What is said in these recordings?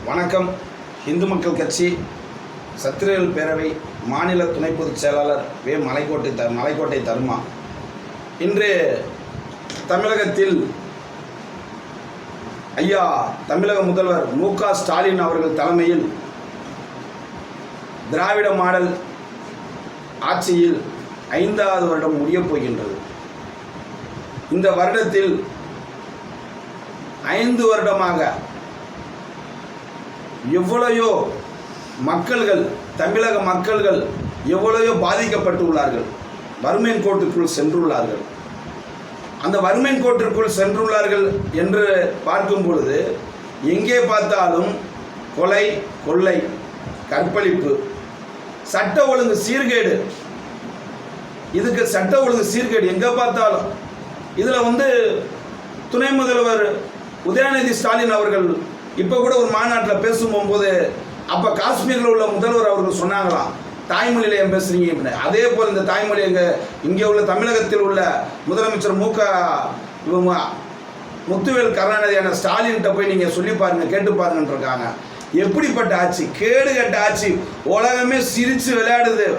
வணக்கம். இந்து மக்கள் கட்சி சத்திரியர்கள் பேரவை மாநில துணை பொதுச் செயலாளர் வே. மலைக்கோட்டை தர்மா. இன்று தமிழகத்தில் ஐயா தமிழக முதல்வர் மு.க. ஸ்டாலின் அவர்கள் தலைமையில் திராவிட மாடல் ஆட்சியில் 5வது வருடம் முடியப் போகின்றது. இந்த வருடத்தில் 5 வருடமாக எவ்வளையோ மக்கள்கள், தமிழக மக்கள்கள் எவ்வளையோ பாதிக்கப்பட்டுள்ளார்கள், வறுமையின் கோட்டுக்குள் சென்றுள்ளார்கள். அந்த வறுமையின் கோட்டிற்குள் சென்றுள்ளார்கள் என்று பார்க்கும் பொழுது எங்கே பார்த்தாலும் கொலை, கொள்ளை, கற்பழிப்பு, சட்ட ஒழுங்கு சீர்கேடு. இதுக்கு சட்ட ஒழுங்கு சீர்கேடு எங்கே பார்த்தாலும். இதில் துணை முதல்வர் உதயநிதி ஸ்டாலின் அவர்கள் இப்போ கூட ஒரு மாநாட்டில் பேசும்போது அப்போ காஷ்மீரில் உள்ள முதல்வர் அவர்கள் சொன்னாங்களாம், தாய்மொழியில் ஏன் பேசுகிறீங்க அப்படின்னு. அதே போல் இந்த தாய்மொழி இங்கே உள்ள தமிழகத்தில் உள்ள முதலமைச்சர் முத்துவேல் கருணாநிதியான ஸ்டாலின்கிட்ட போய் நீங்கள் சொல்லி பாருங்கள், கேட்டு பாருங்கன்னு இருக்காங்க. எப்படிப்பட்ட ஆட்சி, கேடு கட்ட ஆட்சி. உலகமே சிரித்து விளையாடுது.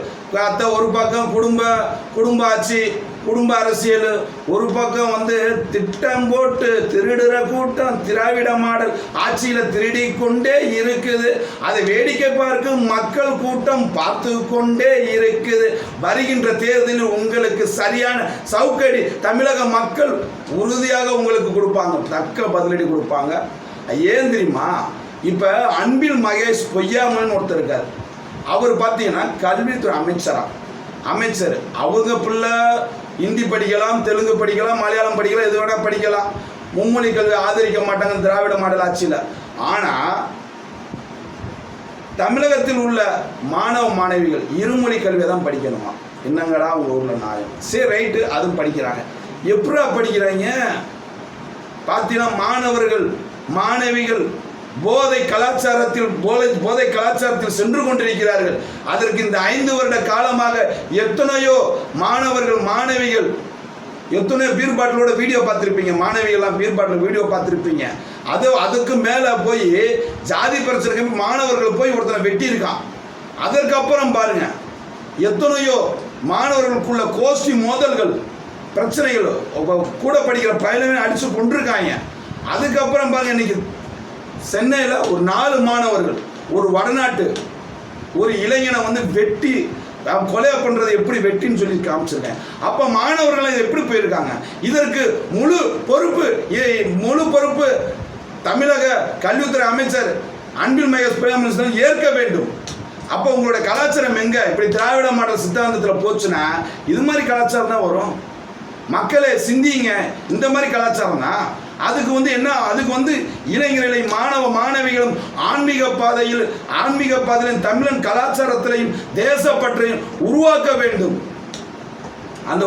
ஒரு பக்கம் குடும்ப ஆட்சி, குடும்ப அரசியல், ஒரு பக்கம் திட்டம் போட்டு திருடுற கூட்டம் திராவிட மாடல் ஆட்சியில் திருடி கொண்டே இருக்குது. அதை வேடிக்கை பார்க்கும் மக்கள் கூட்டம் பார்த்து கொண்டே இருக்குது. வருகின்ற தேர்தலில் உங்களுக்கு சரியான சவுக்கடி தமிழக மக்கள் உறுதியாக உங்களுக்கு கொடுப்பாங்க, தக்க பதிலடி கொடுப்பாங்க. ஏன் தெரியுமா? இப்போ அன்பில் மகேஷ் பொய்யாமல்னு ஒருத்தர் இருக்கார். அவர் பார்த்தீங்கன்னா கல்வித்துறை அமைச்சர். அவங்க பிள்ளை ஹிந்தி படிக்கலாம், தெலுங்கு படிக்கலாம், மலையாளம் படிக்கலாம், எது வேணால் படிக்கலாம். மும்மொழி கல்வி ஆதரிக்க மாட்டாங்க திராவிட மாடல் ஆட்சியில். ஆனால் தமிழகத்தில் உள்ள மாணவ மாணவிகள் இருமொழி கல்வியை தான் படிக்கணுமா? என்னங்கடா உங்கள் ஊரில் நியாயம்? சரி, ரைட்டு, அதுவும் படிக்கிறாங்க. எப்படா படிக்கிறாங்க? பார்த்தீங்கன்னா மாணவிகள் போதை கலாச்சாரத்தில் சென்று கொண்டிருக்கிறார்கள். அதற்கு இந்த 5 வருட காலமாக எத்தனையோ மாணவர்கள் மாணவிகள் எத்தனையோ பீர் பாட்டிலோட வீடியோ பார்த்துருப்பீங்க. மாணவிகள்லாம் பீர் பாட்டில் வீடியோ பார்த்துருப்பீங்க. அதுக்கு மேலே போய் ஜாதி பிரச்சனைக்கு மாணவர்கள் போய் ஒருத்தனை வெட்டியிருக்கான். அதற்கப்புறம் பாருங்க, எத்தனையோ மாணவர்களுக்குள்ள கோஷ்டி மோதல்கள், பிரச்சனைகள், கூட படிக்கிற பையனவே அடித்து கொண்டிருக்காங்க. அதுக்கப்புறம் பாருங்க, இன்னைக்கு சென்னையில் ஒரு 4 மாணவர்கள் ஒரு வடநாட்டு ஒரு இளைஞனை வெட்டி கொலை பண்ணுறது எப்படி வெட்டின்னு சொல்லி காமிச்சிருக்கேன். அப்போ மாணவர்கள் எப்படி போயிருக்காங்க? இதற்கு முழு பொறுப்பு தமிழக கல்வித்துறை அமைச்சர் அன்பில் மகேஷ் பொய்யாமொழி ஏற்க வேண்டும். அப்போ உங்களோட கலாச்சாரம் எங்க? இப்படி திராவிட மாடல் சித்தாந்தத்தில் போச்சுன்னா இது மாதிரி கலாச்சாரம் தான் வரும். மக்களே சிந்திங்க, இந்த மாதிரி கலாச்சாரம் தான். அதுக்கு என்ன? அதுக்கு இளைஞர்களை மாணவிகளும் ஆன்மீக பாதையில் தமிழன் கலாச்சாரத்திலையும் தேசப்பற்றையும் உருவாக்க வேண்டும். அந்த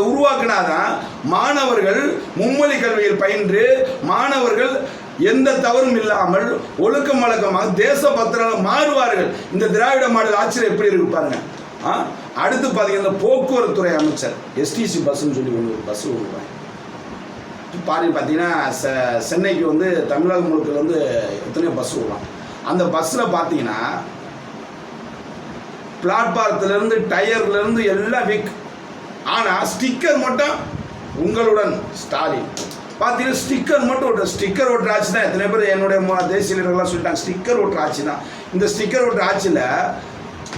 உருவாக்குனாதான் மாணவர்கள் மும்மொழி கல்வியில் பயின்று மாணவர்கள் எந்த தவறும் இல்லாமல் ஒழுக்கம் வழக்கமாக தேசப்பற்றால் மாறுவார்கள். இந்த திராவிட மாடல் ஆட்சியில் எப்படி இருக்கு பாருங்க. அடுத்து பார்த்தீங்கன்னா போக்குவரத்துறை அமைச்சர் எஸ்டிசி பஸ்ன்னு சொல்லி ஒரு பஸ் விடுவாங்க. பார்த்தீங்கன்னா சென்னைக்கு தமிழகம் முழுக்க எத்தனையோ பஸ் விடலாம். அந்த பஸ்ஸில் பார்த்தீங்கன்னா பிளாட்பாரத்துலேருந்து டயர்லேருந்து எல்லாம் வீக். ஆனால் ஸ்டிக்கர் மட்டும் உங்களுடன் ஸ்டாலின். பார்த்தீங்கன்னா ஸ்டிக்கர் மட்டும் ஸ்டிக்கர் ஓட்டுற ஆட்சி தான். எத்தனை பேர் என்னுடைய தேசிய லீடர்கள்லாம் சொல்லிட்டாங்க, ஸ்டிக்கர் ஓட்டுற ஆட்சி தான். இந்த ஸ்டிக்கர் ஓட்டுற ஆட்சியில்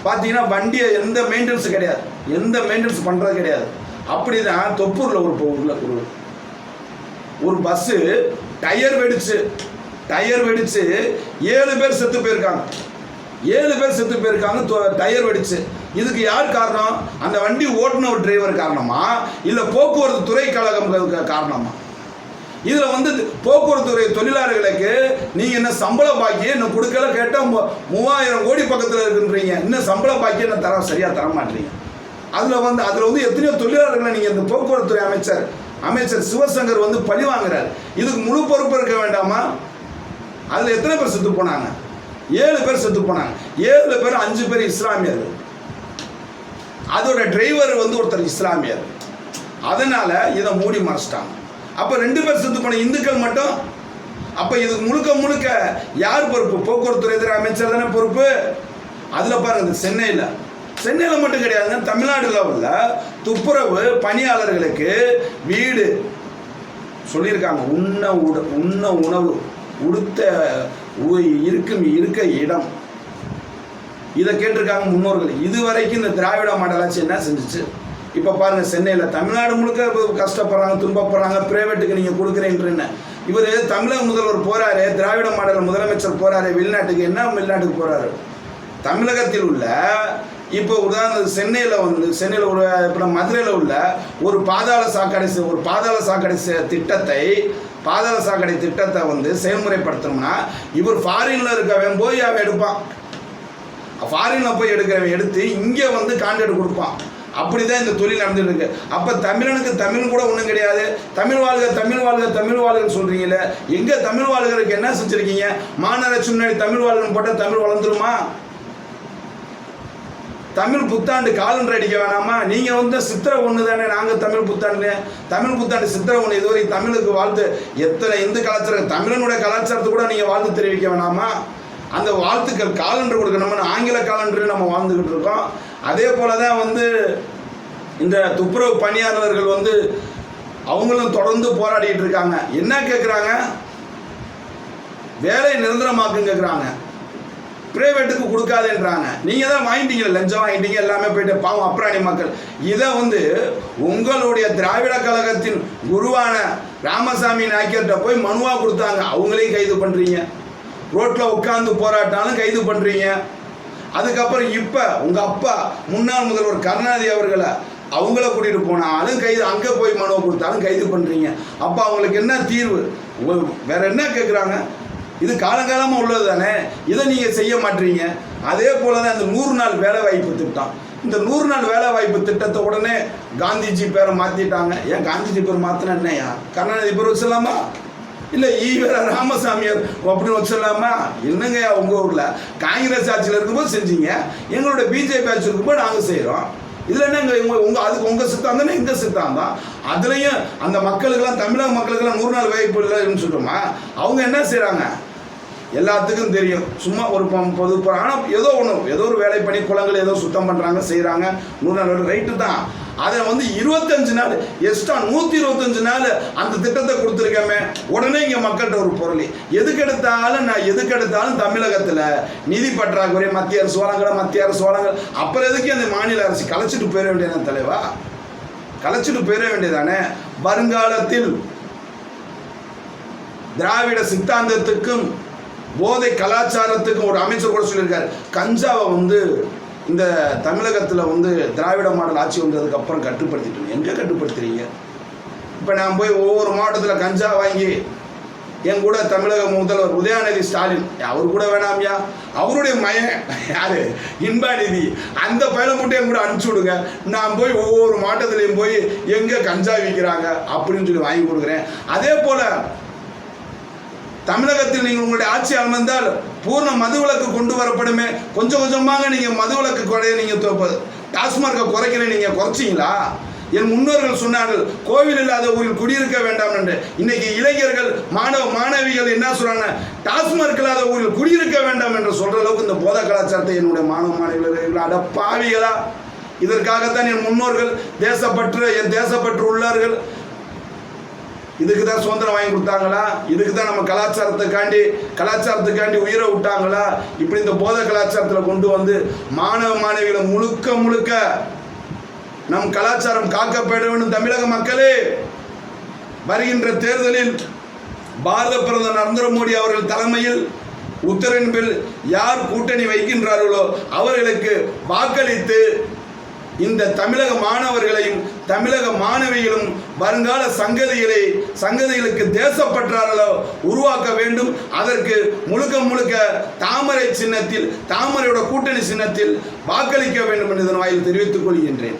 பார்த்தீங்கன்னா வண்டியை எந்த மெயின்டெனன்ஸ் கிடையாது, எந்த மெயின்டெனன்ஸ் பண்ணுறது கிடையாது. அப்படி தான் தொப்பூரில் ஒரு பஸ்ஸு டயர் வெடிச்சு 7 பேர் செத்து போயிருக்காங்க. 7 பேர் செத்து போயிருக்காங்க டயர் வெடிச்சு. இதுக்கு யார் காரணம்? அந்த வண்டி ஓட்டுன ஒரு டிரைவர் காரணமா, இல்லை போக்குவரத்து துறை கழகம் காரணமா? இதில் போக்குவரத்து துறை தொழிலாளர்களுக்கு நீங்கள் என்ன சம்பள பாக்கியம் இன்னும் கொடுக்கல? கேட்டால் 3000 கோடி பக்கத்தில் இருக்குன்றீங்க. இன்னும் சம்பள பாக்கியம் என்ன சரியாக தர மாட்டீங்க. அதில் எத்தனையோ தொழிலாளர்களை நீங்கள் இந்த போக்குவரத்து துறை அமைச்சர் சிவசங்கர் பழி வாங்குறாரு. இதுக்கு முழு பொறுப்பு இருக்க வேண்டாமா? அதில் எத்தனை பேர் செத்து போனாங்க? 7 பேர் செத்து போனாங்க. 7 பேர் 5 பேர் இஸ்லாமியர்கள். அதோட டிரைவர் ஒருத்தர் இஸ்லாமியர். அதனால இதை மூடி மறைச்சிட்டாங்க. அப்போ 2 பேர் செத்து போன இந்துக்கள் மட்டும் அப்ப இது முழுக்க முழுக்க யார் பொறுப்பு? போக்குவரத்து அமைச்சர் தானே பொறுப்பு. அதுல பாருங்க, சென்னையில் மட்டும் கிடையாதுங்க, தமிழ்நாடு லெவலில் துப்புரவு பணியாளர்களுக்கு வீடு சொல்லியிருக்காங்க, உண்ண உணவு, உடுத்த இருக்க இடம், இதை கேட்டிருக்காங்க முன்னோர்கள். இதுவரைக்கும் இந்த திராவிட மாடல் ஆட்சி என்ன செஞ்சிச்சு? இப்போ பாருங்க, சென்னையில் தமிழ்நாடு முழுக்க கஷ்டப்படுறாங்க, துன்பப்படுறாங்க. பிரைவேட்டுக்கு நீங்கள் கொடுக்குறேன்றேன்னு இவர் தமிழக முதல்வர் போறாரு, திராவிட மாடல் முதலமைச்சர் போறாரு வெளிநாட்டுக்கு. என்ன வெளிநாட்டுக்கு போறாரு? தமிழகத்தில் உள்ள இப்போ உதாரணம் சென்னையில் ஒரு இப்போ மதுரையில் உள்ள ஒரு பாதாள சாக்கடை திட்டத்தை செயல்முறைப்படுத்தணும்னா இவர் ஃபாரின்ல இருக்கவன் போய் அவன் எடுப்பான், ஃபாரின்ல போய் எடுத்து இங்கே கான்ட்ராக்ட் கொடுப்பான். அப்படிதான் இந்த தொழில் நடந்துட்டு இருக்கு. அப்ப தமிழனுக்கு தமிழ் கூட ஒண்ணும் கிடையாது. தமிழ் வாழ்க சொல்றீங்கல்ல, எங்க தமிழ் வாழ்கிறதுக்கு என்ன செஞ்சிருக்கீங்க? மாநகராட்சி முன்னாடி தமிழ் வாழ்கன்னு போட்டா தமிழ் வளர்ந்துருமா? தமிழ் புத்தாண்டு காலண்டர் அடிக்க வேணாமா? நீங்க சித்திரை ஒண்ணு தானே, நாங்க தமிழ் புத்தாண்டு சித்திரை ஒண்ணு. இதுவரை தமிழுக்கு வாழ்த்து எத்தனை இந்து கலாச்சாரம், தமிழனுடைய கலாச்சாரத்தை கூட நீங்க வாழ்த்து தெரிவிக்க வேணாமா? அந்த வாழ்த்துக்கள் காலண்டர் கொடுக்கணும்னு ஆங்கில காலண்டர் நம்ம வாழ்ந்துகிட்டு இருக்கோம். அதே போலதான் இந்த துப்புரவு பணியாளர்கள் அவங்களும் தொடர்ந்து போராடிட்டு இருக்காங்க. என்ன கேட்குறாங்க? வேலை நிரந்தரமாக்குன்னு கேட்குறாங்க, பிரைவேட்டுக்கு கொடுக்காதுன்றாங்க. நீங்க தான் வாங்கிட்டீங்க, லஞ்சம் வாங்கிட்டீங்க, எல்லாமே போயிட்டு பாவம் அப்ராணி மக்கள். இதை உங்களுடைய திராவிட கழகத்தின் குருவான ராமசாமி நாயக்கர்கிட்ட போய் மனுவா கொடுத்தாங்க. அவங்களையும் கைது பண்றீங்க, ரோட்ல உட்கார்ந்து போராட்டாலும் கைது பண்றீங்க. அதுக்கப்புறம் இப்ப உங்க அப்பா முன்னாள் முதல்வர் கருணாநிதி அவர்களை அவங்கள கூட்டிட்டு போனாலும் கைது, அங்க போய் மனுவை கொடுத்தாலும் கைது பண்றீங்க. அப்ப அவங்களுக்கு என்ன தீர்வு? வேற என்ன கேட்குறாங்க? இது காலங்காலமா உள்ளது தானே, இதை நீங்க செய்ய மாட்டீங்க. அதே போலதான் இந்த 100 நாள் வேலை வாய்ப்பு திட்டம். இந்த 100 நாள் வேலை வாய்ப்பு திட்டத்தை உடனே காந்திஜி பேரை மாத்திட்டாங்க. ஏன் காந்திஜி பேர் மாத்தினா என்னையா? கருணாநிதி பேர் வச்சிடலாமா? இல்ல ஈவேர ராமசாமியார் அப்படின்னு வச்சிடலாமா? என்னங்கய்யா, உங்க ஊர்ல காங்கிரஸ் ஆட்சியில் இருக்கும்போது செஞ்சீங்க, எங்களோட பிஜேபி ஆட்சி இருக்கும்போது நாங்க செய்யறோம். இதுல என்ன அதுக்கு உங்க சித்தாந்தம் எங்க சித்தாந்தம்? அதுலயும் அந்த மக்களுக்கெல்லாம், தமிழக மக்களுக்கெல்லாம் 100 நாள் வாய்ப்பு இல்லைன்னு சொல்றோமா? அவங்க என்ன செய்யறாங்க? எல்லாத்துக்கும் தெரியும், சும்மா ஒரு பொது ஆனால் ஏதோ ஒரு வேலை பண்ணி குளங்கள் ஏதோ சுத்தம் பண்றாங்க, செய்யறாங்க. 100 நாள் ரைட்டு தான். அதை 25 நாள் எக்ஸ்ட்ரா 125 நாள் அந்த திட்டத்தை கொடுத்துருக்கமே. உடனே இங்க மக்கள்கிட்ட ஒரு பொருள், எதுக்கெடுத்தாலும் தமிழகத்துல நிதி பற்றாக்குறை, மத்திய அரசு வழங்கல. அப்புறம் எதுக்கு அந்த மாநில அரசு கலைச்சிட்டு போயிட வேண்டியதான தலைவா? கலைச்சிட்டு போயிட வேண்டியதானே? வருங்காலத்தில் திராவிட சித்தாந்தத்துக்கும் போதை கலாச்சாரத்துக்கும் ஒரு அமைச்சர் கூட சொல்லியிருக்காரு, கஞ்சாவை இந்த தமிழகத்தில் திராவிட மாடல் ஆட்சி வந்ததுக்கு அப்புறம் கட்டுப்படுத்திட்டு. எங்க கட்டுப்படுத்துறீங்க? இப்போ நான் போய் ஒவ்வொரு மாவட்டத்தில் கஞ்சா வாங்கி என் கூட தமிழக முதல்வர் உதயநிதி ஸ்டாலின், அவர் கூட வேணாமியா, அவருடைய மயன் யாரு, இன்பாநிதி, அந்த பயில மட்டும் என் கூட அனுப்பிச்சு விடுங்க. நான் போய் ஒவ்வொரு மாவட்டத்திலையும் போய் எங்க கஞ்சா விற்கிறாங்க அப்படின்னு சொல்லி வாங்கி கொடுக்குறேன். அதே போல தமிழகத்தில் நீங்கள் உங்களுடைய ஆட்சி அமர்ந்தால் பூர்ண மதுவிலக்கு கொண்டு வரப்படுமே. கொஞ்சம் கொஞ்சமாக நீங்க மதுவிலக்கு குறைய, நீங்க டாஸ்மார்க்கை குறைக்கிறேன், நீங்க குறைச்சிங்களா? என் முன்னோர்கள் சொன்னார்கள், கோவில் இல்லாத ஊரில் குடியிருக்க வேண்டாம் என்று. இன்னைக்கு இளைஞர்கள், மாணவிகள் என்ன சொல்றாங்க? டாஸ்மார்க் இல்லாத ஊரில் குடியிருக்க வேண்டாம் என்று சொல்ற அளவுக்கு இந்த போத கலாச்சாரத்தை என்னுடைய மாணவிகள் அடப்பாவிகளா! இதற்காகத்தான் என் முன்னோர்கள் என் தேசப்பற்று உள்ளார்கள். இதுக்கு தான் சுதந்திரம் வாங்கி கொடுத்தாங்களா? இதுக்கு தான் நம்ம கலாச்சாரத்துக்காண்டி உயிரை விட்டாங்களா? இப்படி இந்த போத கலாச்சாரத்தில் கொண்டு மாணவிகளை முழுக்க நம் கலாச்சாரம் காக்கப்பட வேண்டும். தமிழக மக்களே, வருகின்ற தேர்தலில் பாரத பிரதமர் நரேந்திர மோடி அவர்கள் தலைமையில் உத்தரவின்பில் யார் கூட்டணி வைக்கின்றார்களோ அவர்களுக்கு வாக்களித்து இந்த தமிழக மாணவர்களையும் தமிழக மாணவிகளும் வருங்கால சங்கதிகளுக்கு தேசப்பற்றார்களோ உருவாக்க வேண்டும். அதற்கு முழுக்க தாமரை சின்னத்தில், தாமரையோட கூட்டணி சின்னத்தில் வாக்களிக்க வேண்டும் என்று இதன் வாயில் தெரிவித்துக் கொள்கின்றேன்.